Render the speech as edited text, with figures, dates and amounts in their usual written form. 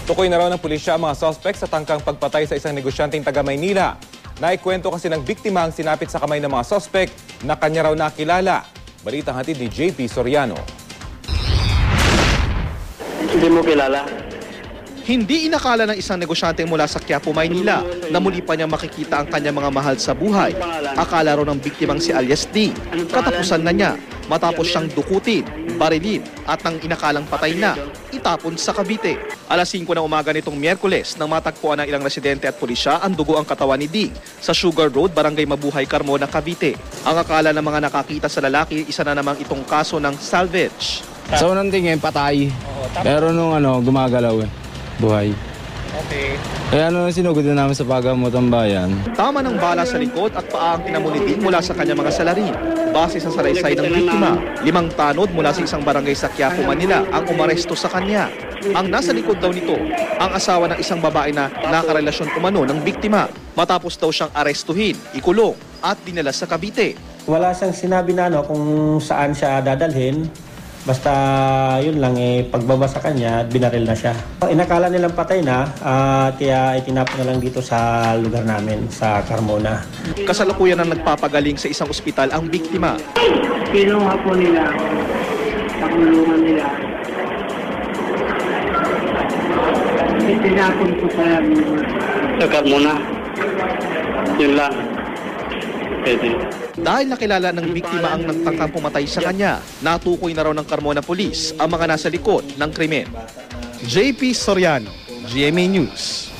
Tukoy na raw ng pulisya ang mga suspect sa tangkang pagpatay sa isang negosyanteng taga Maynila. Naikwento kasi ng biktima ang sinapit sa kamay ng mga suspect na kanya raw nakilala. Balitang hatid ni JP Soriano. Hindi mo kilala? Hindi inakala ng isang negosyante mula sa Quiapo, Maynila na muli pa niya makikita ang kanyang mga mahal sa buhay. Akala raw ng biktimang si alias D. Katapusan na niya matapos siyang dukutin, barilin at nang inakalang patay na, itapon sa Cavite. Alas 5 ng umaga nitong Miyerkules nang matagpuan ng ilang residente at pulisya ang dugo ang katawan ni D sa Sugar Road, Barangay Mabuhay, Carmona, Cavite. Ang akala ng mga nakakita sa lalaki, isa na namang itong kaso ng salvage. Sa unang tingin, patay. Pero nung gumagalaw buhay. Okay. Kaya sinugod na namin sa paggamotang bayan. Tama ng bala sa likod at paa ang tinamunitin mula sa kanyang mga salarin. Base sa salaysay ng biktima, 5 tanod mula sa isang barangay sa Quiapo, Manila ang umaresto sa kanya. Ang nasa likod daw nito, ang asawa ng isang babae na nakarelasyon umano ng biktima. Matapos daw siyang arestuhin, ikulong at dinala sa Cavite. Wala siyang sinabi na kung saan siya dadalhin. Basta yun lang, pagbaba sa kanya, binaril na siya. Inakala nilang patay na, kaya itinapon na lang dito sa lugar namin, sa Carmona. Kasalukuyan ang nagpapagaling sa isang ospital ang biktima. Kinuha po nila ako sa kulungan nila. Itinapon ko sa Carmona. Yun lang. Pwede. Dahil nakilala ng biktima ang nagtangkang pumatay sa kanya, natukoy na raw ng Carmona Police ang mga nasa likod ng krimen. JP Soriano, GMA News.